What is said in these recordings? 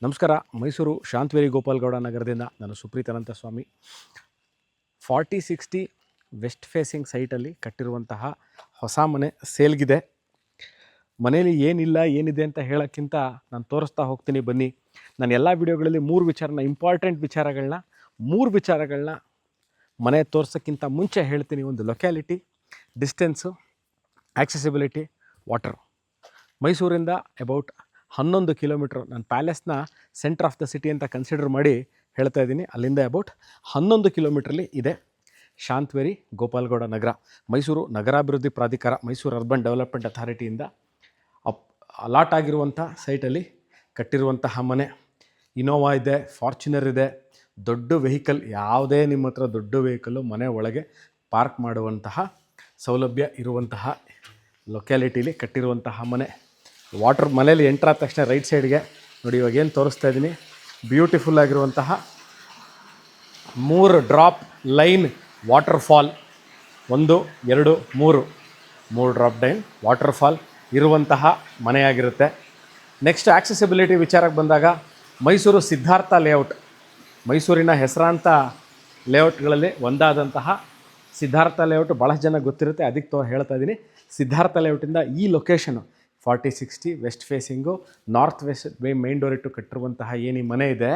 ನಮಸ್ಕಾರ. ಮೈಸೂರು ಶಾಂತವೇರಿ ಗೋಪಾಲ್ಗೌಡ ನಗರದಿಂದ ನಾನು ಸುಪ್ರೀತ್ ಅನಂತಸ್ವಾಮಿ. 4060 ವೆಸ್ಟ್ ಫೇಸಿಂಗ್ ಸೈಟಲ್ಲಿ ಕಟ್ಟಿರುವಂತಹ ಹೊಸ ಮನೆ ಸೇಲ್ಗಿದೆ. ಮನೇಲಿ ಏನಿಲ್ಲ ಏನಿದೆ ಅಂತ ಹೇಳೋಕ್ಕಿಂತ ನಾನು ತೋರಿಸ್ತಾ ಹೋಗ್ತೀನಿ, ಬನ್ನಿ. ನಾನು ಎಲ್ಲ ವಿಡಿಯೋಗಳಲ್ಲಿ ಇಂಪಾರ್ಟೆಂಟ್ ವಿಚಾರಗಳನ್ನ 3 ವಿಚಾರಗಳನ್ನ ಮನೆ ತೋರ್ಸೋಕ್ಕಿಂತ ಮುಂಚೆ ಹೇಳ್ತೀನಿ. ಒಂದು ಲೊಕ್ಯಾಲಿಟಿ, ಡಿಸ್ಟೆನ್ಸು, ಆಕ್ಸೆಸಿಬಿಲಿಟಿ, ವಾಟರ್. ಮೈಸೂರಿಂದ ಅಬೌಟ್ 11 ಕಿಲೋಮೀಟ್ರ್. ನಾನು ಪ್ಯಾಲೇಸ್ನ ಸೆಂಟರ್ ಆಫ್ ದ ಸಿಟಿ ಅಂತ ಕನ್ಸಿಡರ್ ಮಾಡಿ ಹೇಳ್ತಾ ಇದ್ದೀನಿ. ಅಲ್ಲಿಂದ ಅಬೌಟ್ 11 ಕಿಲೋಮೀಟ್ರಲ್ಲಿ ಇದೆ ಶಾಂತವೇರಿ ಗೋಪಾಲ್ಗೌಡ ನಗರ. ಮೈಸೂರು ನಗರಾಭಿವೃದ್ಧಿ ಪ್ರಾಧಿಕಾರ, ಮೈಸೂರು ಅರ್ಬನ್ ಡೆವಲಪ್ಮೆಂಟ್ ಅಥಾರಿಟಿಯಿಂದ ಅಲಾಟ್ ಆಗಿರುವಂಥ ಸೈಟಲ್ಲಿ ಕಟ್ಟಿರುವಂತಹ ಮನೆ. ಇನೋವಾ ಇದೆ, ಫಾರ್ಚುನರ್ ಇದೆ, ದೊಡ್ಡ ವೆಹಿಕಲ್, ಯಾವುದೇ ನಿಮ್ಮ ಹತ್ರ ದೊಡ್ಡ ವೆಹಿಕಲ್ಲು ಮನೆ ಒಳಗೆ ಪಾರ್ಕ್ ಮಾಡುವಂತಹ ಸೌಲಭ್ಯ ಇರುವಂತಹ ಲೊಕ್ಯಾಲಿಟಿಲಿ ಕಟ್ಟಿರುವಂತಹ ಮನೆ. ವಾಟರ್ ಮನೇಲಿ ಎಂಟ್ರ್ ಆದ ತಕ್ಷಣ ರೈಟ್ ಸೈಡ್ಗೆ ನೋಡಿ, ಇವಾಗ ಏನು ತೋರಿಸ್ತಾ ಇದ್ದೀನಿ, ಬ್ಯೂಟಿಫುಲ್ ಆಗಿರುವಂತಹ 3 drop line water fall. 1 2 3 drop line water fall ಇರುವಂತಹ ಮನೆಯಾಗಿರುತ್ತೆ. ನೆಕ್ಸ್ಟ್ ಆಕ್ಸೆಸಿಬಿಲಿಟಿ ವಿಚಾರಕ್ಕೆ ಬಂದಾಗ, ಮೈಸೂರು ಸಿದ್ಧಾರ್ಥ ಲೇಔಟ್, ಮೈಸೂರಿನ ಹೆಸರಾಂತ ಲೇಔಟ್ಗಳಲ್ಲಿ ಒಂದಾದಂತಹ ಸಿದ್ಧಾರ್ಥ ಲೇಔಟ್ ಭಾಳಷ್ಟು ಜನ ಗೊತ್ತಿರುತ್ತೆ, ಅದಕ್ಕೆ ಹೇಳ್ತಾ ಇದ್ದೀನಿ. ಸಿದ್ಧಾರ್ಥ ಲೇಔಟಿಂದ ಈ location 4060 west facing north west main door ಇಟ್ಟು ಕಟ್ಟಿರುವಂತಹ ಏನು ಈ ಮನೆ ಇದೆ,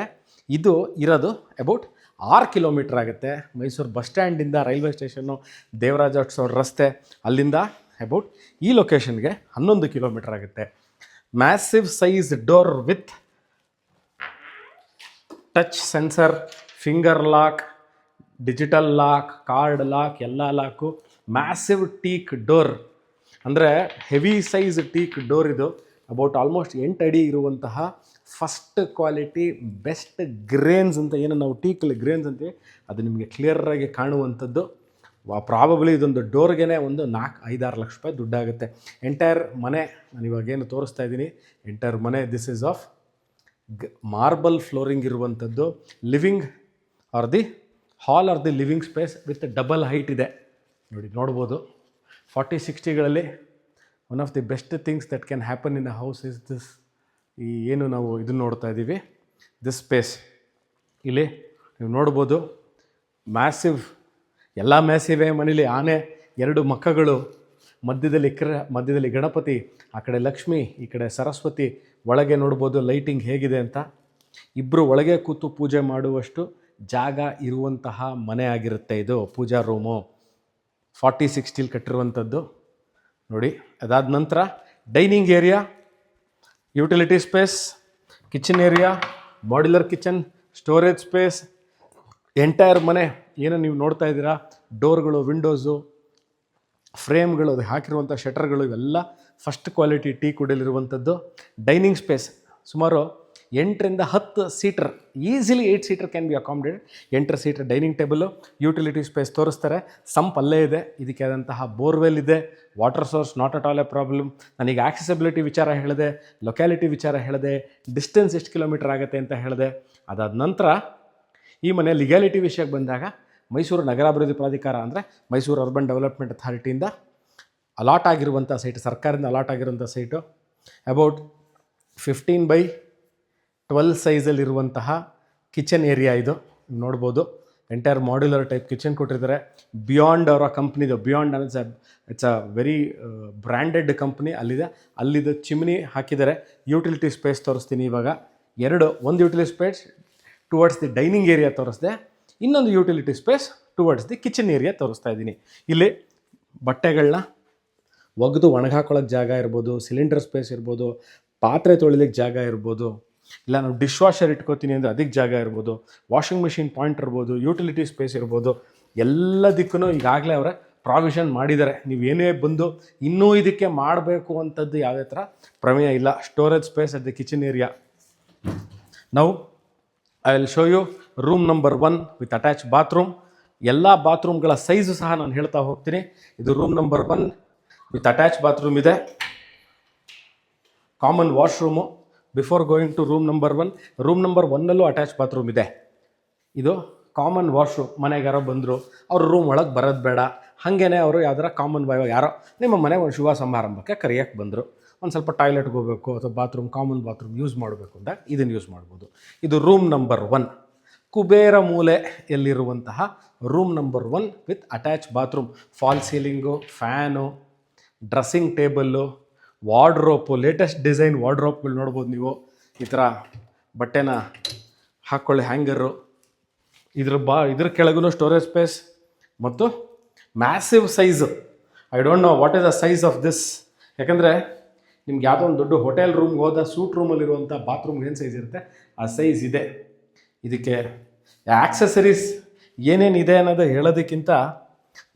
ಇದು ಇರೋದು ಅಬೌಟ್ 6 ಕಿಲೋಮೀಟ್ರ್ ಆಗುತ್ತೆ. ಮೈಸೂರು ಬಸ್ ಸ್ಟ್ಯಾಂಡಿಂದ ರೈಲ್ವೆ ಸ್ಟೇಷನ್ನು, ದೇವರಾಜ ಅರಸು ರಸ್ತೆ, ಅಲ್ಲಿಂದ ಅಬೌಟ್ ಈ ಲೊಕೇಶನ್ಗೆ 11 ಕಿಲೋಮೀಟ್ರ್ ಆಗುತ್ತೆ. Massive size door with touch sensor, finger lock, digital lock, card lock, ಎಲ್ಲ ಲಾಕು. ಮ್ಯಾಸಿವ್ ಟೀಕ್ ಡೋರ್ ಅಂದರೆ ಹೆವಿ ಸೈಜ್ ಟೀಕ್ ಡೋರ್. ಇದು ಅಬೌಟ್ ಆಲ್ಮೋಸ್ಟ್ 8 ಅಡಿ ಇರುವಂತಹ ಫಸ್ಟ್ ಕ್ವಾಲಿಟಿ ಬೆಸ್ಟ್ ಗ್ರೇನ್ಸ್ ಅಂತ ಏನು ನಾವು ಟೀಕಲ್ಲಿ ಗ್ರೇನ್ಸ್ ಅಂತೀವಿ, ಅದು ನಿಮಗೆ ಕ್ಲಿಯರಾಗಿ ಕಾಣುವಂಥದ್ದು. ಪ್ರಾಬಬ್ಲಿ ಇದೊಂದು ಡೋರ್ಗೆ ಒಂದು 4-5-6 ಲಕ್ಷ ರೂಪಾಯಿ ದುಡ್ಡಾಗುತ್ತೆ. ಎಂಟೈರ್ ಮನೆ ನಾನು ಇವಾಗೇನು ತೋರಿಸ್ತಾ ಇದ್ದೀನಿ, ಎಂಟೈರ್ ಮನೆ this is of marble flooring ಇರುವಂಥದ್ದು. Living or the hall or the living space with double height ಇದೆ. ನೋಡ್ಬೋದು. 4060ಗಳಲ್ಲಿ one of the best things that can happen in a house is this. ಈ ಏನು ನಾವು ಇದನ್ನು ನೋಡ್ತಾ ಇದ್ದೀವಿ, ದಿಸ್ ಸ್ಪೇಸ್. ಇಲ್ಲಿ ನೀವು ನೋಡ್ಬೋದು, ಮ್ಯಾಸಿವ್, ಎಲ್ಲ ಮ್ಯಾಸಿವೇ. ಮನೇಲಿ ಆನೆ, 2 ಮಕ್ಕಗಳು, ಮಧ್ಯದಲ್ಲಿ ಗಣಪತಿ, ಆ ಕಡೆ ಲಕ್ಷ್ಮಿ, ಈ ಕಡೆ ಸರಸ್ವತಿ. ಒಳಗೆ ನೋಡ್ಬೋದು ಲೈಟಿಂಗ್ ಹೇಗಿದೆ ಅಂತ. ಇಬ್ಬರು ಒಳಗೆ ಕೂತು ಪೂಜೆ ಮಾಡುವಷ್ಟು ಜಾಗ ಇರುವಂತಹ ಮನೆ ಆಗಿರುತ್ತೆ ಇದು, ಪೂಜಾ ರೂಮು. 4060 ಕಟ್ಟಿರುವಂಥದ್ದು ನೋಡಿ. ಅದಾದ ನಂತರ dining area, utility space, kitchen area, modular kitchen, storage space. Entire ಮನೆ ಏನು ನೀವು ನೋಡ್ತಾ ಇದ್ದೀರಾ, ಡೋರ್ಗಳು, ವಿಂಡೋಸು, ಫ್ರೇಮ್ಗಳು, ಅದು ಹಾಕಿರುವಂಥ ಶಟರ್ಗಳು, ಇವೆಲ್ಲ ಫಸ್ಟ್ ಕ್ವಾಲಿಟಿ ಟೀ ಕುಡಿಯಲಿರುವಂಥದ್ದು. ಡೈನಿಂಗ್ ಸ್ಪೇಸ್ ಸುಮಾರು 8ರಿಂದ 10 seater, easily 8 seater can be accommodated. 8 seater dining table, utility space ತೋರಿಸ್ತಾರೆ. ಸಂಪ್ ಅಲ್ಲೇ ಇದೆ. ಇದಕ್ಕೆ ಆದಂತಹ ಬೋರ್ವೆಲ್ ಇದೆ. Water source not at all a problem. ನಾನೀಗ ಆಕ್ಸೆಸಿಬಿಲಿಟಿ ವಿಚಾರ ಹೇಳಿದೆ, ಲೊಕ್ಯಾಲಿಟಿ ವಿಚಾರ ಹೇಳಿದೆ, ಡಿಸ್ಟೆನ್ಸ್ ಎಷ್ಟು ಕಿಲೋಮೀಟರ್ ಆಗುತ್ತೆ ಅಂತ ಹೇಳಿದೆ. ಅದಾದ ನಂತರ ಈ ಮನೆ ಲೀಗ್ಯಾಲಿಟಿ ವಿಷಯಕ್ಕೆ ಬಂದಾಗ, ಮೈಸೂರು ನಗರಾಭಿವೃದ್ಧಿ ಪ್ರಾಧಿಕಾರ ಅಂದರೆ ಮೈಸೂರು ಅರ್ಬನ್ ಡೆವಲಪ್ಮೆಂಟ್ ಅಥಾರಿಟಿಯಿಂದ ಅಲಾಟ್ ಆಗಿರುವಂಥ ಸೈಟ್, ಸರ್ಕಾರದಿಂದ ಅಲಾಟ್ ಆಗಿರುವಂಥ ಸೈಟು. ಅಬೌಟ್ 15x12 ಸೈಜಲ್ಲಿರುವಂತಹ ಕಿಚನ್ ಏರಿಯಾ ಇದು. ನೋಡ್ಬೋದು, ಎಂಟೈರ್ ಮಾಡ್ಯುಲರ್ ಟೈಪ್ ಕಿಚನ್ ಕೊಟ್ಟಿದ್ದಾರೆ. ಬಿಯಾಂಡ್ ಅವರ ಕಂಪ್ನಿದು, ಬಿಯಾಂಡ್ ಅನ್ನೋದು it's a very branded company. ಅಲ್ಲಿದೆ ಚಿಮ್ನಿ ಹಾಕಿದ್ದಾರೆ. ಯುಟಿಲಿಟಿ ಸ್ಪೇಸ್ ತೋರಿಸ್ತೀನಿ ಇವಾಗ. ಒಂದು utility space towards the dining area ತೋರಿಸ್ದೆ, ಇನ್ನೊಂದು utility space towards the kitchen area ತೋರಿಸ್ತಾ ಇದ್ದೀನಿ. ಇಲ್ಲಿ ಬಟ್ಟೆಗಳನ್ನ ಒಗೆದು ಒಣಗಾಕೊಳ್ಳೋಕ್ಕೆ ಜಾಗ ಇರ್ಬೋದು, ಸಿಲಿಂಡರ್ ಸ್ಪೇಸ್ ಇರ್ಬೋದು, ಪಾತ್ರೆ ತೊಳಿಲಿಕ್ಕೆ ಜಾಗ ಇರ್ಬೋದು, ಇಲ್ಲ ನಾವು ಡಿಶ್ ವಾಷರ್ ಇಟ್ಕೋತೀನಿ ಅಂದರೆ ಅದಕ್ಕೆ ಜಾಗ ಇರ್ಬೋದು, ವಾಷಿಂಗ್ ಮಿಷಿನ್ ಪಾಯಿಂಟ್ ಇರ್ಬೋದು, ಯುಟಿಲಿಟಿ ಸ್ಪೇಸ್ ಇರ್ಬೋದು. ಎಲ್ಲದಕ್ಕೂ ಈಗಾಗಲೇ ಅವರ ಪ್ರಾವಿಷನ್ ಮಾಡಿದ್ದಾರೆ. ನೀವೇನೇ ಬಂದು ಇನ್ನೂ ಇದಕ್ಕೆ ಮಾಡಬೇಕು ಅಂಥದ್ದು ಯಾವುದೇ ಥರ ಪ್ರಮೇಯ ಇಲ್ಲ. Storage space at the kitchen area. ನಾವು I will show you room number 1 with attach bathroom. ಎಲ್ಲ ಬಾತ್ರೂಮ್ಗಳ ಸೈಜು ಸಹ ನಾನು ಹೇಳ್ತಾ ಹೋಗ್ತೀನಿ. ಇದು room number 1 with attach bathroom ಇದೆ. Common washroom. Before going to room number 1, room number 1ನಲ್ಲೂ ಅಟ್ಯಾಚ್ ಬಾತ್ರೂಮ್ ಇದೆ. ಇದು ಕಾಮನ್ ವಾಶ್ರೂಮ್. ಮನೆಗೆ ಯಾರೋ ಬಂದರು, ಅವ್ರ ರೂಮ್ ಒಳಗೆ ಬರೋದು ಬೇಡ, ಹಾಗೇ ಅವರು ಯಾವ್ದಾರ ಕಾಮನ್ ಬಾಯ್ ಯಾರೋ ನಿಮ್ಮ ಮನೆ ಒಂದು ಶುಭ ಸಮಾರಂಭಕ್ಕೆ ಕರೆಯೋಕ್ಕೆ ಬಂದರು, ಒಂದು ಸ್ವಲ್ಪ ಟಾಯ್ಲೆಟ್ಗೆ ಹೋಗಬೇಕು ಅಥವಾ ಬಾತ್ರೂಮ್ ಕಾಮನ್ ಬಾತ್ರೂಮ್ ಯೂಸ್ ಮಾಡಬೇಕು ಅಂದಾಗ ಇದನ್ನು ಯೂಸ್ ಮಾಡ್ಬೋದು. ಇದು ರೂಮ್ ನಂಬರ್ 1, ಕುಬೇರ ಮೂಲೆಯಲ್ಲಿರುವಂತಹ room number 1 with attach bathroom, fall ceiling, fan, dressing table, wardrobe, latest design ವಾರ್ಡ್ರೋಪ್ಗಳು ನೋಡ್ಬೋದು ನೀವು. ಈ ಥರ ಬಟ್ಟೆನ ಹಾಕ್ಕೊಳ್ಳಿ ಹ್ಯಾಂಗರು. ಇದ್ರ ಕೆಳಗೂ ಸ್ಟೋರೇಜ್ ಸ್ಪೇಸ್ ಮತ್ತು massive size. I don't know what is the size of this. ಯಾಕಂದರೆ ನಿಮ್ಗೆ ಯಾವುದೋ ಒಂದು ದೊಡ್ಡ ಹೋಟೆಲ್ ರೂಮ್ಗೆ ಹೋದ ಸೂಟ್ ರೂಮಲ್ಲಿರುವಂಥ ಬಾತ್ರೂಮ್ ಏನು ಸೈಜ್ ಇರುತ್ತೆ ಆ ಸೈಜ್ ಇದೆ. ಇದಕ್ಕೆ ಆಕ್ಸೆಸರೀಸ್ ಏನೇನಿದೆ ಅನ್ನೋದು ಹೇಳೋದಕ್ಕಿಂತ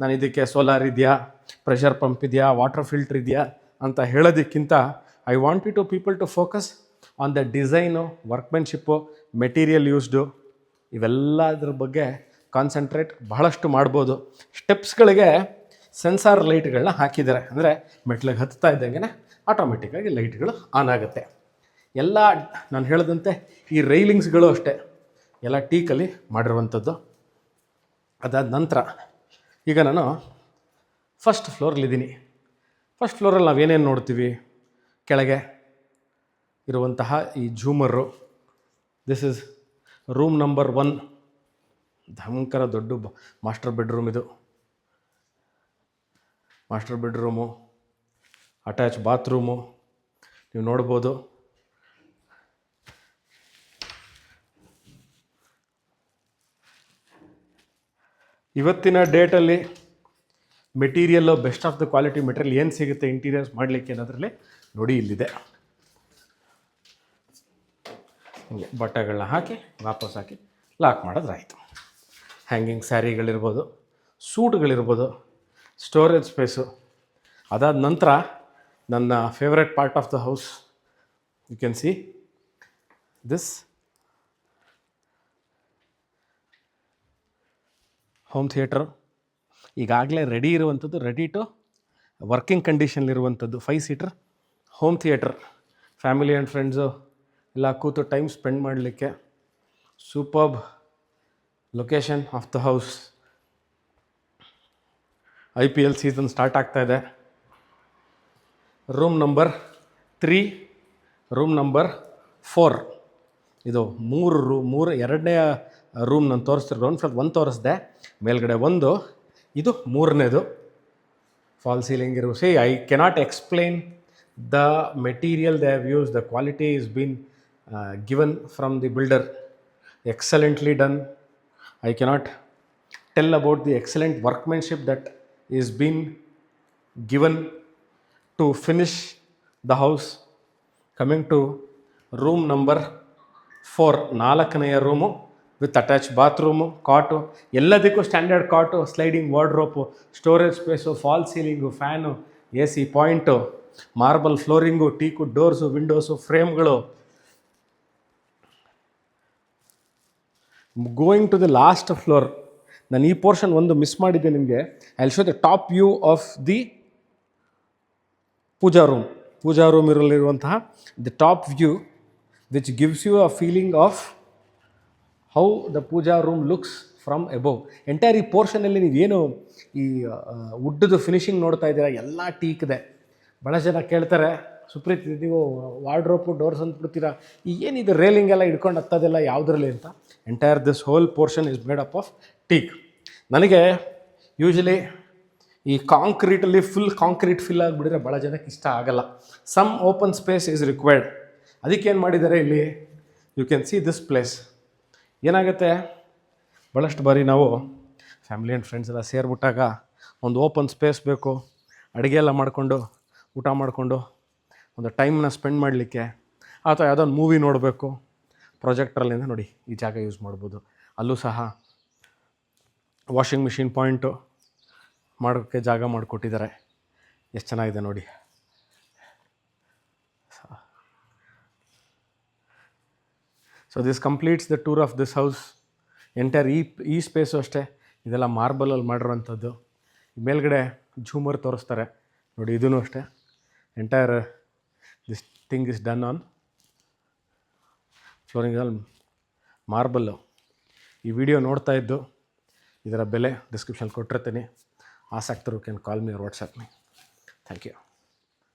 ನಾನು ಇದಕ್ಕೆ ಸೋಲಾರ್ ಇದೆಯಾ, ಪ್ರೆಷರ್ ಪಂಪ್ ಇದೆಯಾ, ವಾಟರ್ ಫಿಲ್ಟ್ರ್ ಇದೆಯಾ ಅಂತ ಹೇಳೋದಕ್ಕಿಂತ I want you to people to focus on the design, workmanship, material used, ಇವೆಲ್ಲದ್ರ ಬಗ್ಗೆ ಕಾನ್ಸಂಟ್ರೇಟ್ ಬಹಳಷ್ಟು ಮಾಡ್ಬೋದು. ಸ್ಟೆಪ್ಸ್ಗಳಿಗೆ ಸೆನ್ಸಾರ್ ಲೈಟ್ಗಳನ್ನ ಹಾಕಿದ್ದಾರೆ. ಅಂದರೆ ಮೆಟ್ಲಿಗೆ ಹತ್ತಾ ಇದ್ದಂಗೆ ಆಟೋಮೆಟಿಕ್ಕಾಗಿ ಲೈಟ್ಗಳು ಆನ್ ಆಗುತ್ತೆ. ಎಲ್ಲ ನಾನು ಹೇಳಿದಂತೆ ಈ ರೈಲಿಂಗ್ಸ್ಗಳು ಅಷ್ಟೇ ಎಲ್ಲ ಟೀಕಲ್ಲಿ ಮಾಡಿರುವಂಥದ್ದು. ಅದಾದ ನಂತರ ಈಗ ನಾನು ಫಸ್ಟ್ ಫ್ಲೋರ್ಲಿದ್ದೀನಿ. ಫಸ್ಟ್ ಫ್ಲೋರಲ್ಲಿ ನಾವೇನೇನು ನೋಡ್ತೀವಿ, ಕೆಳಗೆ ಇರುವಂತಹ ಈ ಝೂಮರು. ದಿಸ್ ಇಸ್ ರೂಮ್ ನಂಬರ್ 1, ಭಯಂಕರ ದೊಡ್ಡ ಮಾಸ್ಟರ್ ಬೆಡ್ರೂಮ್. ಇದು ಮಾಸ್ಟರ್ ಬೆಡ್ರೂಮು, ಅಟ್ಯಾಚ್ ಬಾತ್ರೂಮು ನೀವು ನೋಡ್ಬೋದು. ಇವತ್ತಿನ ಡೇಟಲ್ಲಿ material, best of the quality material ಏನು ಸಿಗುತ್ತೆ ಇಂಟೀರಿಯರ್ಸ್ ಮಾಡಲಿಕ್ಕೆ ಅನ್ನೋದ್ರಲ್ಲಿ ನೋಡಿ ಇಲ್ಲಿದೆ. ಹಿಂಗೆ ಬಟ್ಟೆಗಳನ್ನ ಹಾಕಿ ವಾಪಸ್ ಹಾಕಿ ಲಾಕ್ ಮಾಡೋದ್ರಾಯಿತು. ಹ್ಯಾಂಗಿಂಗ್ ಸ್ಯಾರಿಗಳಿರ್ಬೋದು, ಸೂಟ್ಗಳಿರ್ಬೋದು, ಸ್ಟೋರೇಜ್ ಸ್ಪೇಸು. ಅದಾದ ನಂತರ ನನ್ನ favourite part of the house, you can see this home theatre. ಈಗಾಗಲೇ ರೆಡಿ ಇರುವಂಥದ್ದು, ರೆಡಿ ಟು ವರ್ಕಿಂಗ್ ಕಂಡೀಷನ್ಲಿರುವಂಥದ್ದು 5 seater home theatre. Family and friends ಎಲ್ಲ ಕೂತು ಟೈಮ್ ಸ್ಪೆಂಡ್ ಮಾಡಲಿಕ್ಕೆ superb location of the house. IPL season start ಆಗ್ತಾ ಇದೆ. Room number 3, room number 4. ಇದು 3 ಎರಡನೇ ರೂಮ್ ನಾನು ತೋರಿಸ್ತಿರೋ ಗ್ರೌಂಡ್ ಫ್ಲೋರ್ 1 ತೋರಿಸ್ದೆ, ಮೇಲ್ಗಡೆ 1, ಇದು 3ನೇದು. ಫಾಲ್ ಸೀಲಿಂಗ್ ಇರೋ. C I cannot explain the material they have use. The quality is been given from the builder, excellently done. I cannot tell about the excellent workmanship that is been given to finish the house. Coming to room number 4, 4ನೇ room with attach bathroom, ಕಾಟು, ಎಲ್ಲದಕ್ಕೂ standard cot, sliding wardrobe, storage space, fall ceiling, fan, AC point, marble flooring, teakwood doors, windows, ಫ್ರೇಮ್ಗಳು. Going to the last floor, ನಾನು ಈ portion ಒಂದು miss ಮಾಡಿದ್ದೆ ನಿಮಗೆ. I will show the top view of the puja room. Puja room ಇರಲಿರುವಂತಹ the top view which gives you a feeling of how the puja room looks from above. Entire ಈ ಪೋರ್ಷನಲ್ಲಿ ನೀವೇನು ಈ ವುಡ್ದು ಫಿನಿಶಿಂಗ್ ನೋಡ್ತಾ ಇದ್ದೀರಾ, ಎಲ್ಲ ಟೀಕ್ದೆ. ಭಾಳ ಜನ ಕೇಳ್ತಾರೆ, ಸುಪ್ರೀತ್ ನೀವು ವಾರ್ಡ್ರೋಪು ಡೋರ್ಸ್ ಅಂತ ಬಿಡ್ತೀರಾ, ಏನಿದೆ ರೇಲಿಂಗ್ ಎಲ್ಲ ಹಿಡ್ಕೊಂಡು ಹತ್ತೋದೆಲ್ಲ ಯಾವುದ್ರಲ್ಲಿ ಅಂತ. Entire this whole portion is made up of teak. ನನಗೆ ಯೂಶಲಿ ಈ ಕಾಂಕ್ರೀಟಲ್ಲಿ ಫುಲ್ ಕಾಂಕ್ರೀಟ್ ಫಿಲ್ ಆಗಿಬಿಡಿದ್ರೆ ಭಾಳ ಜನಕ್ಕೆ ಇಷ್ಟ ಆಗಲ್ಲ. Some open space is required. ಅದಕ್ಕೇನು ಮಾಡಿದ್ದಾರೆ ಇಲ್ಲಿ, you can see this place. ಏನಾಗುತ್ತೆ, ಭಾಳಷ್ಟು ಬಾರಿ ನಾವು ಫ್ಯಾಮಿಲಿ ಆ್ಯಂಡ್ ಫ್ರೆಂಡ್ಸ್ ಎಲ್ಲ ಸೇರಿಬಿಟ್ಟಾಗ ಒಂದು ಓಪನ್ ಸ್ಪೇಸ್ ಬೇಕು, ಅಡುಗೆ ಎಲ್ಲ ಮಾಡಿಕೊಂಡು ಊಟ ಮಾಡಿಕೊಂಡು ಒಂದು ಟೈಮ್ನ ಸ್ಪೆಂಡ್ ಮಾಡಲಿಕ್ಕೆ, ಅಥವಾ ಯಾವುದೋ ಒಂದು ಮೂವಿ ನೋಡಬೇಕು, ಪ್ರೊಜೆಕ್ಟ್ರಲ್ಲಿಂದ ನೋಡಿ ಈ ಜಾಗ ಯೂಸ್ ಮಾಡ್ಬೋದು. ಅಲ್ಲೂ ಸಹ ವಾಷಿಂಗ್ ಮಿಷಿನ್ ಪಾಯಿಂಟು ಮಾಡೋಕ್ಕೆ ಜಾಗ ಮಾಡಿಕೊಟ್ಟಿದ್ದಾರೆ. ಎಷ್ಟು ಚೆನ್ನಾಗಿದೆ ನೋಡಿ. So this completes the tour of this house. Entire ಈ ಸ್ಪೇಸು ಅಷ್ಟೇ, ಇದೆಲ್ಲ ಮಾರ್ಬಲಲ್ಲಿ ಮಾಡಿರೋವಂಥದ್ದು. ಮೇಲ್ಗಡೆ ಝೂಮರ್ ತೋರಿಸ್ತಾರೆ ನೋಡಿ, ಇದೂ ಅಷ್ಟೇ. Entire this thing is done on ಫ್ಲೋರಿಂಗಲ್ಲಿ ಮಾರ್ಬಲ್ಲು. ಈ ವಿಡಿಯೋ ನೋಡ್ತಾ ಇದ್ದು ಇದರ ಬೆಲೆ ಡಿಸ್ಕ್ರಿಪ್ಷನ್ ಕೊಟ್ಟಿರ್ತೀನಿ. ಆಸಕ್ತರು can call me or WhatsApp me. Thank you.